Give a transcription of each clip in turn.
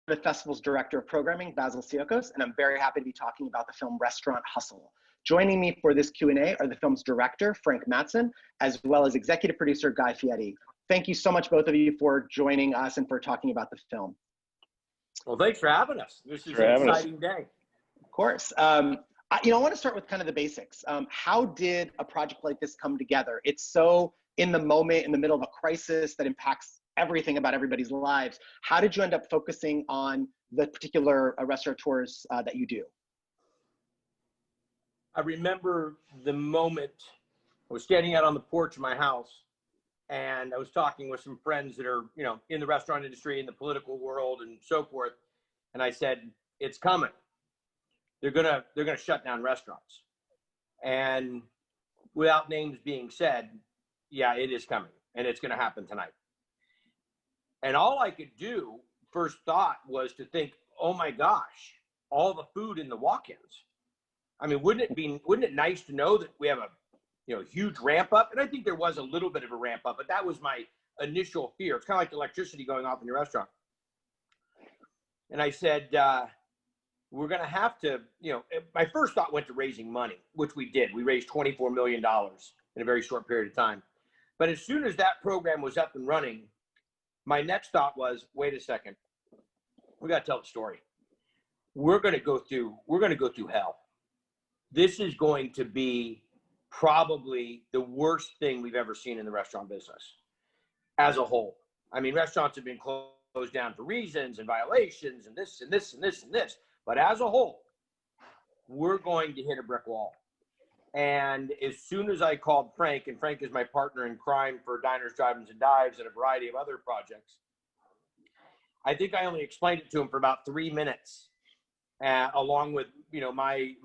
the festival's Director of Programming, Basil Siokos, and I'm very happy to be talking about the film Restaurant Hustle. Joining me for this Q&A are the film's director, Frank Mattson, as well as executive producer, Guy Fieri. Thank you so much, both of you, for joining us and for talking about the film. Well, thanks for having us. This is an exciting day. Of course. I want to start with kind of the basics. How did a project like this come together? It's so in the moment, in the middle of a crisis that impacts everything about everybody's lives. How did you end up focusing on the particular restaurateurs that you do? I remember the moment I was standing out on the porch of my house, and I was talking with some friends that are, in the restaurant industry, in the political world, and so forth. And I said, "It's coming. They're gonna shut down restaurants." And without names being said, yeah, it is coming, and it's gonna happen tonight. And all I could do, first thought, was to think, "Oh my gosh, all the food in the walk-ins." I mean, wouldn't it nice to know that we have a huge ramp up? And I think there was a little bit of a ramp up, but that was my initial fear. It's kind of like electricity going off in your restaurant. And I said, we're going to have to, my first thought went to raising money, which we did. We raised $24 million in a very short period of time. But as soon as that program was up and running, my next thought was, wait a second, we got to tell the story. We're going to go through hell. This is going to be probably the worst thing we've ever seen in the restaurant business as a whole. I mean, restaurants have been closed down for reasons and violations and this and this and this and this. But as a whole, we're going to hit a brick wall. And as soon as I called Frank, and Frank is my partner in crime for Diners, Drive-Ins, and Dives and a variety of other projects, I think I only explained it to him for about 3 minutes. Along with my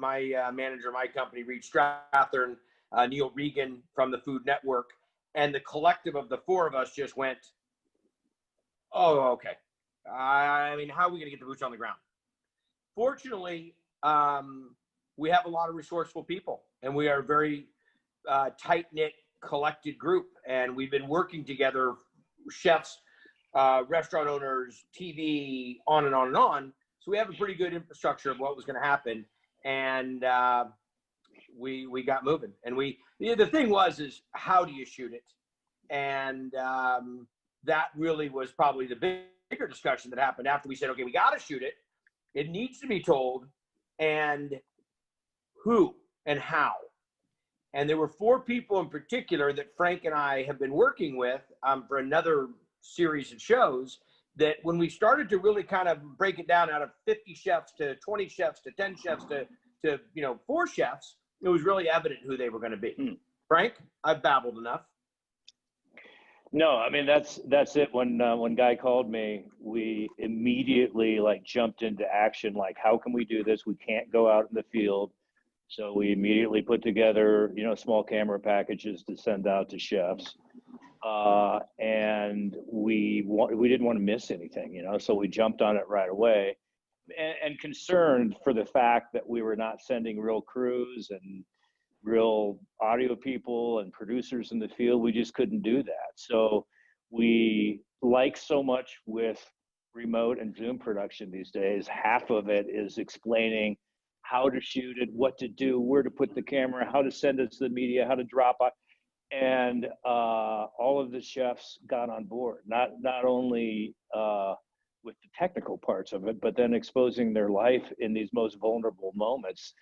manager, my company, Reed Strathern, Neil Regan from the Food Network, and the collective of the four of us just went, "Oh, okay. I mean, how are we going to get the boots on the ground?" Fortunately, we have a lot of resourceful people, and we are a very tight-knit, collected group, and we've been working together, chefs, restaurant owners, TV, on and on and on. So we have a pretty good infrastructure of what was going to happen, and we got moving. And the thing is how do you shoot it? And that really was probably the bigger discussion that happened after we said, okay, we got to shoot it. It needs to be told, and who and how. And there were 4 people in particular that Frank and I have been working with for another series of shows, that when we started to really kind of break it down out of 50 chefs to 20 chefs to 10 chefs to 4 chefs, it was really evident who they were going to be. Frank, I've babbled enough. No, I mean, that's it. When Guy called me, we immediately jumped into action. How can we do this? We can't go out in the field. So we immediately put together, small camera packages to send out to chefs. And we didn't want to miss anything, so we jumped on it right away, and concerned for the fact that we were not sending real crews and real audio people and producers in the field. We just couldn't do that. So we, like so much with remote and Zoom production these days, half of it is explaining how to shoot it, what to do, where to put the camera, how to send it to the media, how to drop it. And all of the chefs got on board, not only with the technical parts of it, but then exposing their life in these most vulnerable moments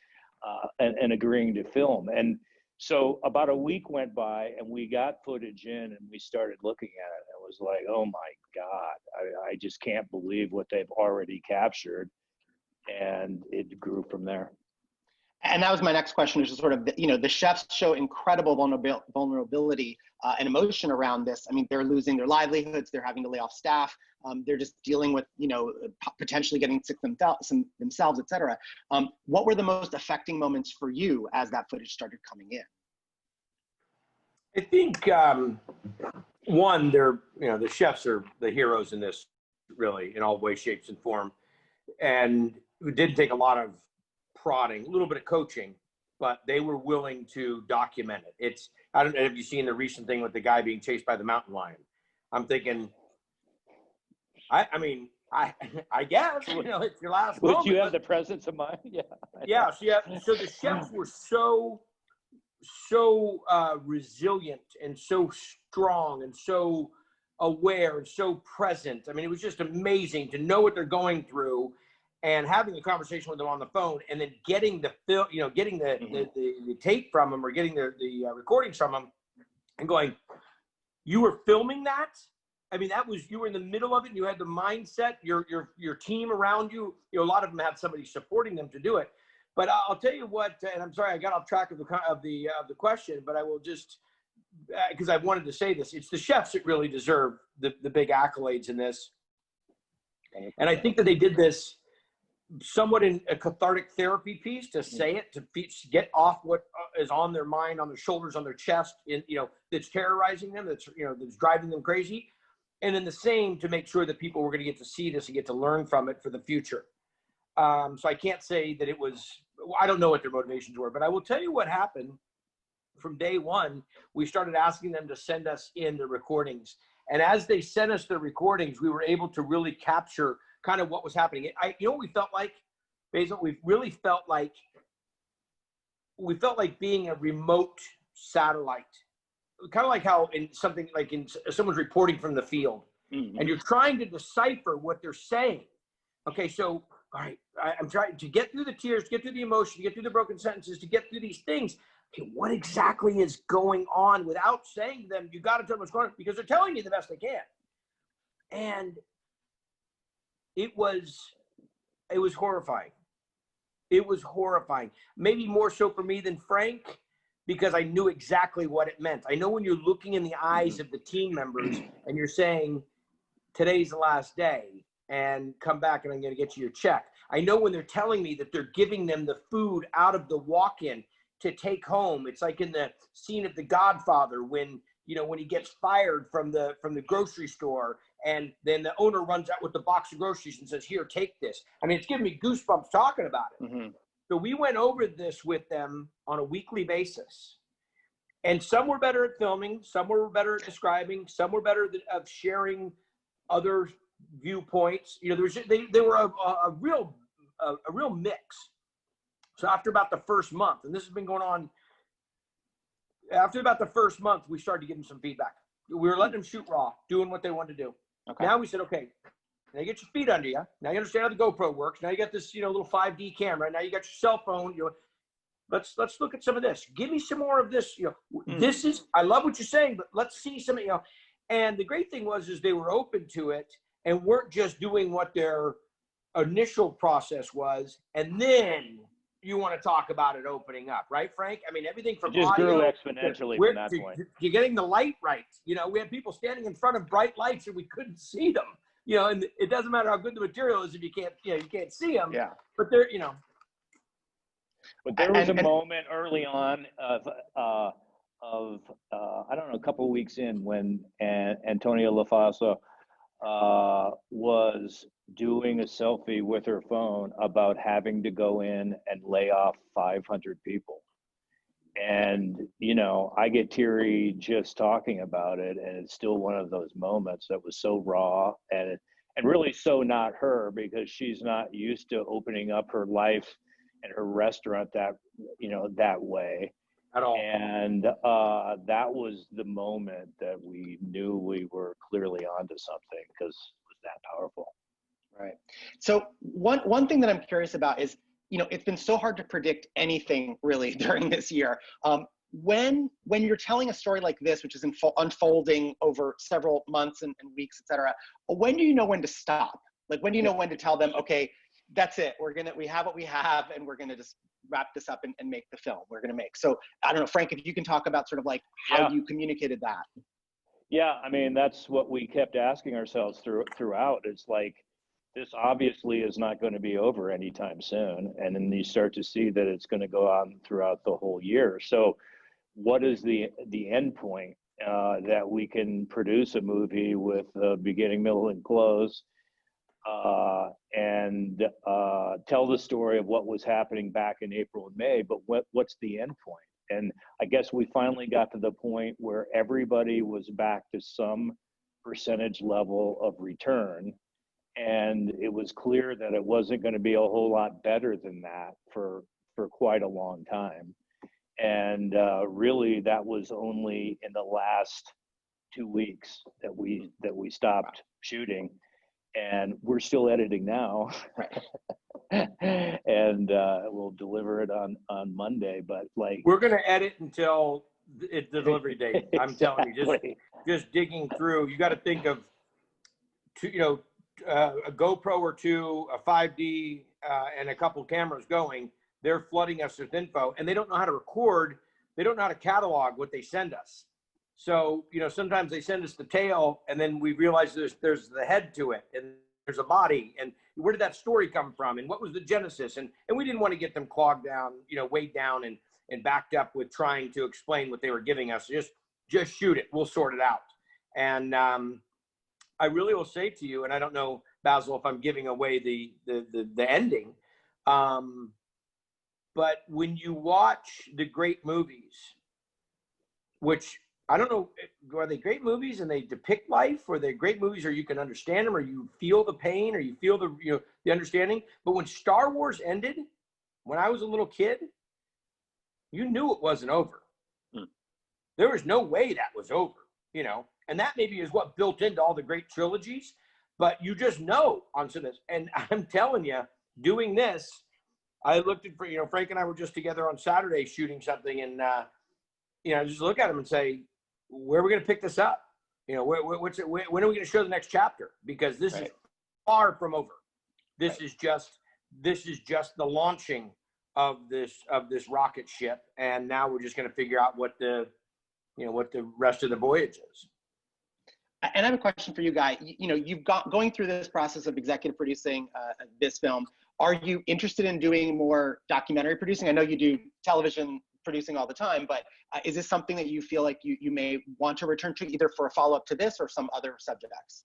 and agreeing to film. And so about a week went by, and we got footage in, and we started looking at it. It was like, oh my God, I just can't believe what they've already captured. And it grew from there. And that was my next question, which is sort of, the chefs show incredible vulnerability and emotion around this. I mean, they're losing their livelihoods, they're having to lay off staff, they're just dealing with, potentially getting sick themselves, et cetera. What were the most affecting moments for you as that footage started coming in? I think, one, the chefs are the heroes in this, really, in all ways, shapes, and form. And it did take a lot of prodding, a little bit of coaching, but they were willing to document it. I don't know if you've seen the recent thing with the guy being chased by the mountain lion. I'm thinking, I mean, I guess, it's your last Would moment. you have the presence of mind? Yeah. Yeah. So the chefs were so resilient and so strong and so aware and so present. I mean, it was just amazing to know what they're going through and having a conversation with them on the phone, and then getting the film, getting the tape from them, or getting the recordings from them, and going, you were filming that? I mean, you were in the middle of it, and you had the mindset, your team around you. A lot of them have somebody supporting them to do it. But I'll tell you what, and I'm sorry I got off track of the question, but I will just, because I wanted to say this, it's the chefs that really deserve the big accolades in this. And I think that they did this somewhat in a cathartic therapy piece, to say it, to get off what is on their mind, on their shoulders, on their chest, that's terrorizing them, that's driving them crazy. And then the same to make sure that people were going to get to see this and get to learn from it for the future. So I can't say that I don't know what their motivations were, but I will tell you what happened. From day one, we started asking them to send us in the recordings. And as they sent us the recordings, we were able to really capture kind of what was happening. What we felt like, Basil? We felt like being a remote satellite. Kind of like how in someone's reporting from the field, and you're trying to decipher what they're saying. Okay, so all right, I'm trying to get through the tears, to get through the emotion, to get through the broken sentences, to get through these things. Okay, what exactly is going on without saying to them? You got to tell them what's going on, because they're telling you the best they can. And it was horrifying. It was horrifying. Maybe more so for me than Frank, because I knew exactly what it meant. I know when you're looking in the eyes of the team members and you're saying, today's the last day, and come back and I'm going to get you your check. I know when they're telling me that they're giving them the food out of the walk-in to take home. It's like in the scene of The Godfather when he gets fired from the grocery store, and then the owner runs out with the box of groceries and says, here, take this. I mean, it's giving me goosebumps talking about it. Mm-hmm. So we went over this with them on a weekly basis. And some were better at filming, some were better at describing, some were better at sharing other viewpoints. They were a real mix. So after about the first month, and this has been going on, after about the first month, we started to give them some feedback. We were letting them shoot raw, doing what they wanted to do. Okay. Now we said, okay, now you get your feet under you. Now you understand how the GoPro works. Now you got this, little 5D camera. Now you got your cell phone. Let's look at some of this. Give me some more of this. This is, I love what you're saying, but let's see some, And the great thing is they were open to it and weren't just doing what their initial process was, and then you want to talk about it opening up, right, Frank? I mean, everything from it just audio grew exponentially from that point. You're getting the light right. We had people standing in front of bright lights and we couldn't see them. And it doesn't matter how good the material is if you can't see them. Yeah. But they're, But there was a moment early on of I don't know, a couple of weeks in when Antonia LaFasa was doing a selfie with her phone about having to go in and lay off 500 people. And, I get teary just talking about it. And it's still one of those moments that was so raw and really so not her, because she's not used to opening up her life and her restaurant that way at all. And that was the moment that we knew we were clearly onto something, because it was that powerful. Right. So one thing that I'm curious about is, it's been so hard to predict anything really during this year. When you're telling a story like this, which is unfolding over several months and weeks, et cetera, when do you know when to stop? Like, when do you know when to tell them, okay, that's it, we have what we have, and we're gonna just wrap this up and make the film we're gonna make. So I don't know, Frank, if you can talk about sort of like how you communicated that. Yeah, I mean, that's what we kept asking ourselves throughout. It's like, this obviously is not going to be over anytime soon. And then you start to see that it's going to go on throughout the whole year. So what is the end point that we can produce a movie with a beginning, middle, and close, and tell the story of what was happening back in April and May, but what's the end point? And I guess we finally got to the point where everybody was back to some percentage level of return. And it was clear that it wasn't going to be a whole lot better than that for quite a long time. And really, that was only in the last 2 weeks that we stopped shooting, and we're still editing now. And we'll deliver it on Monday. But like, we're gonna edit until the delivery date. I'm telling you, just digging through. You got to think of a GoPro or two, a 5D, and a couple cameras going. They're flooding us with info, and they don't know how to record. They don't know how to catalog what they send us. So, sometimes they send us the tail, and then we realize there's the head to it, and there's a body, and where did that story come from, and what was the genesis? And we didn't want to get them clogged down, weighed down and backed up with trying to explain what they were giving us. Just shoot it. We'll sort it out. And I really will say to you, and I don't know, Basil, if I'm giving away the ending, but when you watch the great movies, which I don't know, are they great movies and they depict life, or they're great movies or you can understand them, or you feel the pain, or you feel the understanding? But when Star Wars ended, when I was a little kid, you knew it wasn't over. There was no way that was over, and that maybe is what built into all the great trilogies, but you just know on some of this. And I'm telling you, doing this, I looked at, Frank and I were just together on Saturday shooting something, and, just look at him and say, where are we going to pick this up? When are we going to show the next chapter? Because this is far from over. This is just the launching of this rocket ship. And now we're just going to figure out what the rest of the voyage is. And I have a question for you, Guy. You've going through this process of executive producing this film. Are you interested in doing more documentary producing? I know you do television producing all the time, but is this something that you feel like you may want to return to, either for a follow-up to this or some other subjects?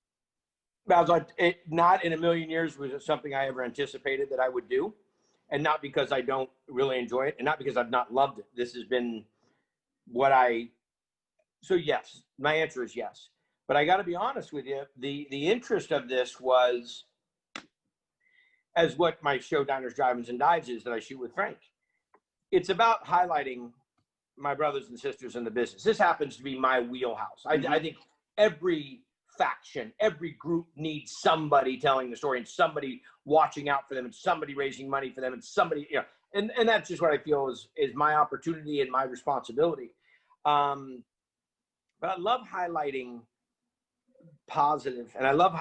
Not in a million years was it something I ever anticipated that I would do, and not because I don't really enjoy it, and not because I've not loved it. This has been so yes, my answer is yes. But I got to be honest with you, the interest of this was as what my show Diners, Drive-Ins, and Dives is that I shoot with Frank. It's about highlighting my brothers and sisters in the business. This happens to be my wheelhouse. I think every faction, every group needs somebody telling the story, and somebody watching out for them, and somebody raising money for them, and somebody, and that's just what I feel is my opportunity and my responsibility. But I love highlighting positive, and I love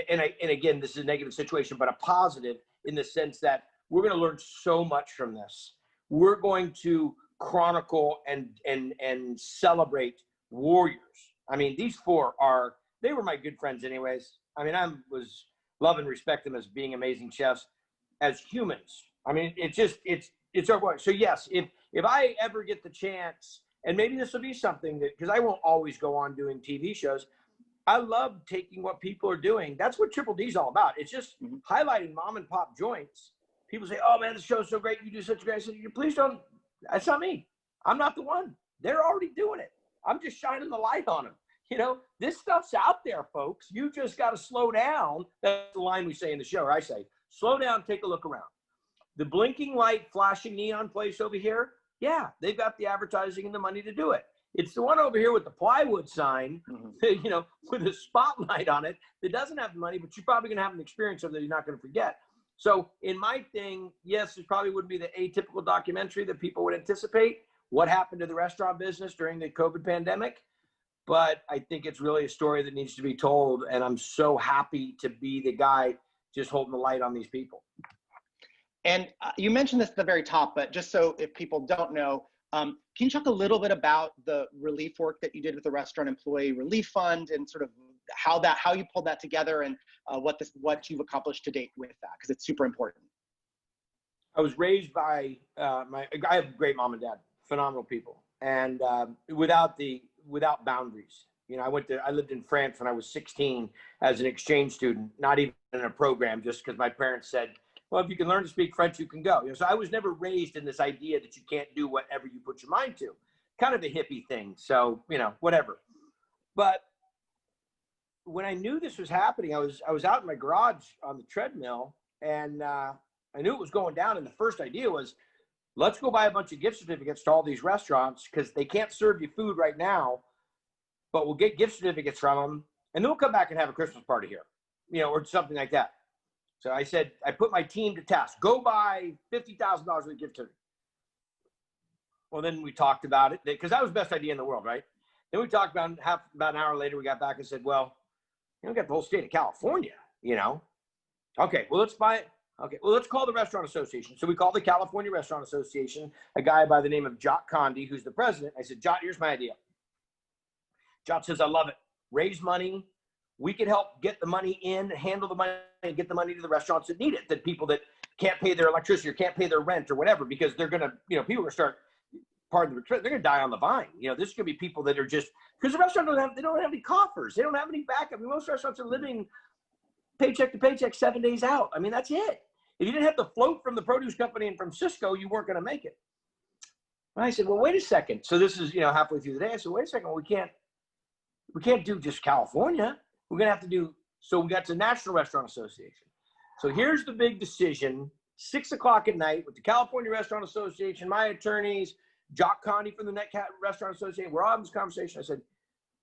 and again, this is a negative situation, but a positive in the sense that we're going to learn so much from this. We're going to chronicle and celebrate warriors. I mean, these four they were my good friends anyways. I mean, was love and respect them as being amazing chefs, as humans. I mean, it's our work. So yes, if I ever get the chance, and maybe this will be something that, because I won't always go on doing TV shows, I love taking what people are doing. That's what Triple D is all about. It's just highlighting mom and pop joints. People say, oh man, this show's so great. You do such a great. I said, please don't. That's not me. I'm not the one. They're already doing it. I'm just shining the light on them. This stuff's out there, folks. You just got to slow down. That's the line we say in the show, or I say, slow down, take a look around. The blinking light, flashing neon place over here, yeah, they've got the advertising and the money to do it. It's the one over here with the plywood sign, with a spotlight on it that doesn't have the money, but you're probably going to have an experience of that you're not going to forget. So in my thing, yes, it probably wouldn't be the atypical documentary that people would anticipate. What happened to the restaurant business during the COVID pandemic? But I think it's really a story that needs to be told. And I'm so happy to be the guy just holding the light on these people. And you mentioned this at the very top, but just so if people don't know, can you talk a little bit about the relief work that you did with the Restaurant Employee Relief Fund, and sort of how you pulled that together, and what you've accomplished to date with that, because it's super important. I was raised by I have great mom and dad, phenomenal people, and without boundaries. I lived in France when I was 16 as an exchange student, not even in a program, just because my parents said, well, if you can learn to speak French, you can go. So I was never raised in this idea that you can't do whatever you put your mind to. Kind of a hippie thing. So, whatever. But when I knew this was happening, I was out in my garage on the treadmill, and I knew it was going down. And the first idea was, let's go buy a bunch of gift certificates to all these restaurants because they can't serve you food right now, but we'll get gift certificates from them, and then we'll come back and have a Christmas party here, or something like that. So I said, I put my team to task. Go buy $50,000 worth of gift certificates. Well, then we talked about it because that was the best idea in the world, right? Then we talked about about an hour later. We got back and said, well, we got the whole state of California, Okay, well, let's buy it. Okay, well, let's call the Restaurant Association. So we called the California Restaurant Association, a guy by the name of Jot Condi, who's the president. I said, Jot, here's my idea. Jot says, I love it. Raise money. We can help get the money in, handle the money, and get the money to the restaurants that need it, that people that can't pay their electricity or can't pay their rent or whatever, because they're going to, people are going to start, they're going to die on the vine. This is going to be people that are just, because the restaurant they don't have any coffers. They don't have any backup. Most restaurants are living paycheck to paycheck 7 days out. That's it. If you didn't have the float from the produce company and from Cisco, you weren't going to make it. And I said, well, wait a second. So this is, halfway through the day. I said, wait a second. Well, we can't do just California. We're going to have to do, so we got to National Restaurant Association. So here's the big decision, 6 o'clock at night with the California Restaurant Association, my attorneys, Jock Condy from the Netcat Restaurant Association. We're all having this conversation. I said,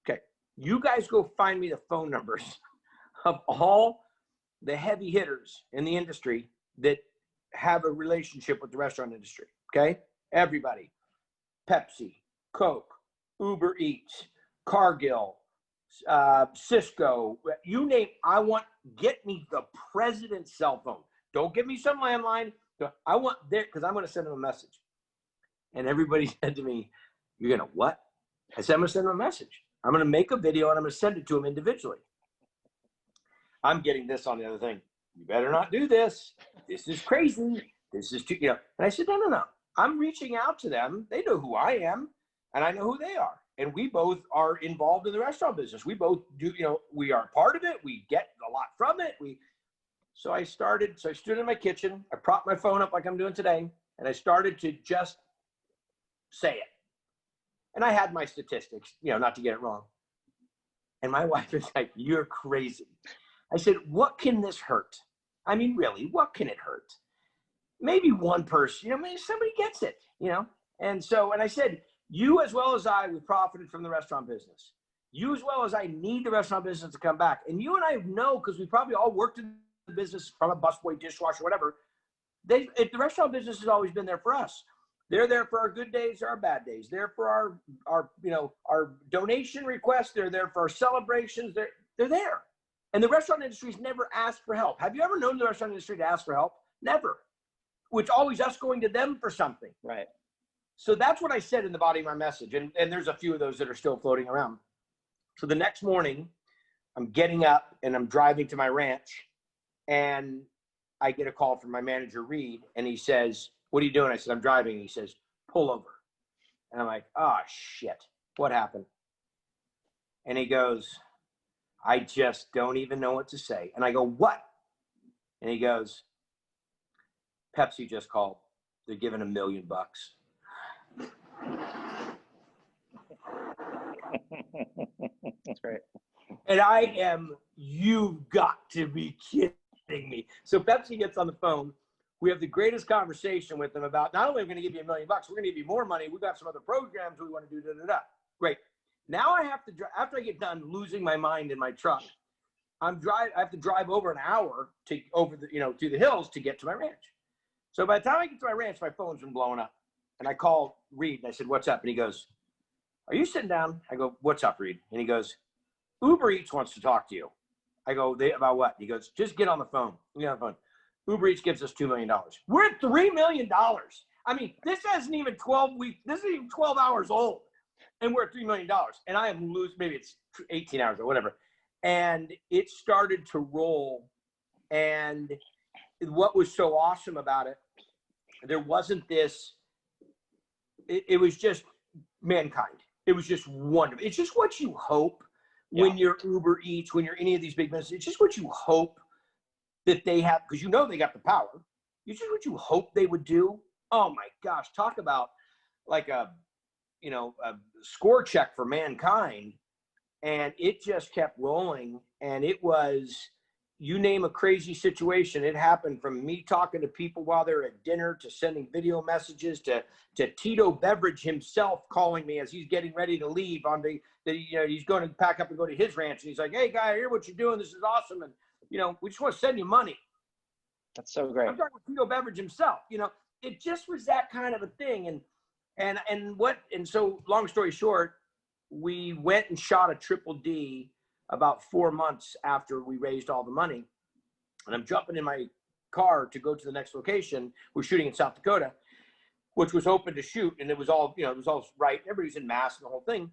okay, you guys go find me the phone numbers of all the heavy hitters in the industry that have a relationship with the restaurant industry. Okay. Everybody, Pepsi, Coke, Uber Eats, Cargill, Cisco, you name, get me the president's cell phone. Don't give me some landline. I want there, because I'm going to send him a message. And everybody said to me, you're going to what? I said, I'm going to send him a message. I'm going to make a video and I'm going to send it to him individually. I'm getting this on the other thing. You better not do this. This is crazy. This is too, And I said, no. I'm reaching out to them. They know who I am and I know who they are. And we both are involved in the restaurant business. We both do, we are part of it. We get a lot from it. So I stood in my kitchen. I propped my phone up like I'm doing today. And I started to just say it. And I had my statistics, not to get it wrong. And my wife is like, you're crazy. I said, what can this hurt? Really, what can it hurt? Maybe one person, maybe somebody gets it, And I said, you as well as I, we profited from the restaurant business. You as well as I need the restaurant business to come back. And you and I know, because we probably all worked in the business from a busboy, dishwasher, whatever. The restaurant business has always been there for us. They're there for our good days, our bad days. They're for our donation requests. They're there for our celebrations. They're there. And the restaurant industry's never asked for help. Have you ever known the restaurant industry to ask for help? Never. It's always us going to them for something. Right. So that's what I said in the body of my message. And there's a few of those that are still floating around. So the next morning, I'm getting up and I'm driving to my ranch. And I get a call from my manager, Reed. And he says, what are you doing? I said, I'm driving. He says, pull over. And I'm like, oh, shit. What happened? And he goes, I just don't even know what to say. And I go, what? And he goes, Pepsi just called. They're giving $1 million. That's great. And you've got to be kidding me. So Pepsi gets on the phone. We have the greatest conversation with them about, not only are we going to give you $1 million, we're going to give you more money. We've got some other programs we want to do, Great. Now I have to, after I get done losing my mind in my truck, I have to drive over an hour through the hills to get to my ranch. So by the time I get to my ranch, my phone's been blowing up. And I call Reed and I said, what's up? And he goes, are you sitting down? I go, what's up, Reed? And he goes, Uber Eats wants to talk to you. I go, about what? He goes, just get on the phone. Get on the phone. Uber Eats gives us $2 million. We're at $3 million. This hasn't even 12 weeks. This isn't even 12 hours old. And we're at $3 million. And I am maybe it's 18 hours or whatever. And it started to roll. And what was so awesome about it, there wasn't this, it was just mankind. It was just wonderful. It's just what you hope when you're Uber Eats, when you're any of these big businesses. It's just what you hope that they have, because they got the power. It's just what you hope they would do. Oh my gosh, talk about like a score check for mankind. and it just kept rolling. And it was, you name a crazy situation, it happened, from me talking to people while they're at dinner, to sending video messages, to Tito Beveridge himself calling me as he's getting ready to leave on he's going to pack up and go to his ranch. And he's like, "Hey guy, I hear what you're doing. This is awesome. And, we just want to send you money." That's so great. I'm talking with Tito Beveridge himself. It just was that kind of a thing. And so long story short, we went and shot a Triple D about 4 months after we raised all the money. And I'm jumping in my car to go to the next location. We're shooting in South Dakota, which was open to shoot. And it was all, it was all right. Everybody's in masks and the whole thing.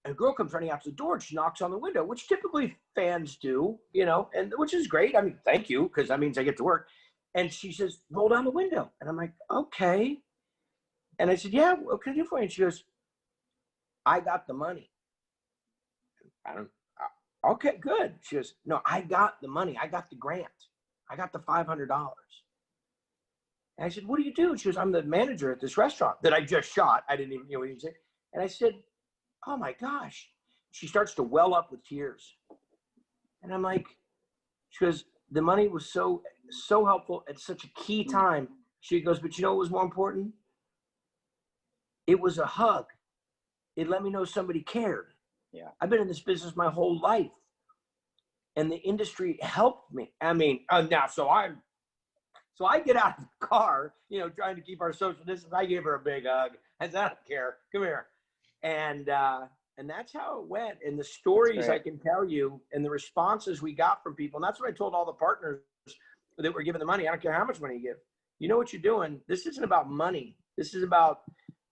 And a girl comes running out to the door and she knocks on the window, which typically fans do, and which is great. I mean, thank you, because that means I get to work. And she says, "Roll down the window." And I'm like, "Okay." And I said, "Yeah, what can I do for you?" And she goes, "I got the money." Okay, good. She goes, "No, I got the money. I got the grant. I got the $500. And I said, "What do you do?" She goes, "I'm the manager at this restaurant that I just shot." I didn't even, what you say. And I said, "Oh my gosh." She starts to well up with tears. And I'm like, she goes, "The money was so helpful at such a key time." She goes, "But you know what was more important? It was a hug. It let me know somebody cared." Yeah. I've been in this business my whole life, and the industry helped me. I mean, so I get out of the car, trying to keep our social distance. I gave her a big hug. I said, "I don't care. Come here." And that's how it went. And the stories I can tell you, and the responses we got from people. And that's what I told all the partners that were giving the money. I don't care how much money you give. You know what you're doing. This isn't about money. This is about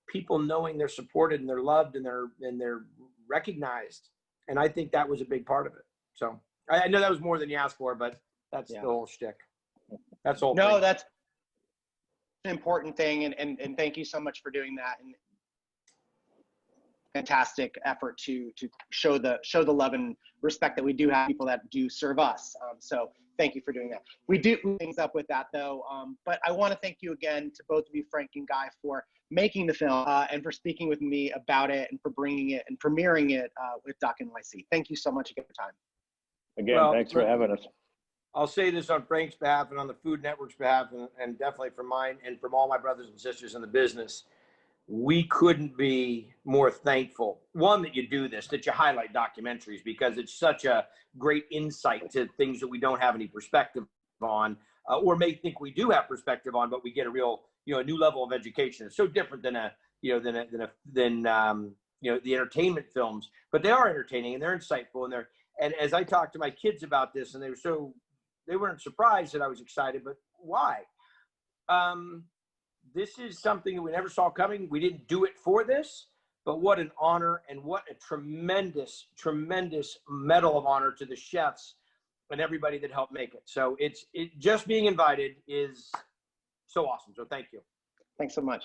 people knowing they're supported and they're loved and they're recognized. And I think that was a big part of it. So I know that was more than you asked for, but that's the whole shtick. That's all. No, that's an important thing. And thank you so much for doing that. And fantastic effort to show the love and respect that we do have people that do serve us. So thank you for doing that. We do things up with that though. But I want to thank you again to both of you, Frank and Guy, for making the film and for speaking with me about it and for bringing it and premiering it with Doc NYC. Thank you so much again for your time. Again, thanks for having us. I'll say this on Frank's behalf and on the Food Network's behalf, and definitely from mine and from all my brothers and sisters in the business. We couldn't be more thankful, one, that you do this, that you highlight documentaries, because it's such a great insight to things that we don't have any perspective on, or may think we do have perspective on, but we get a real, a new level of education. It's so different than the entertainment films, but they are entertaining and they're insightful, and as I talked to my kids about this, and they weren't surprised that I was excited, but why? This is something that we never saw coming. We didn't do it for this, but what an honor, and what a tremendous, tremendous medal of honor to the chefs and everybody that helped make it. So it just being invited is so awesome. So thank you. Thanks so much.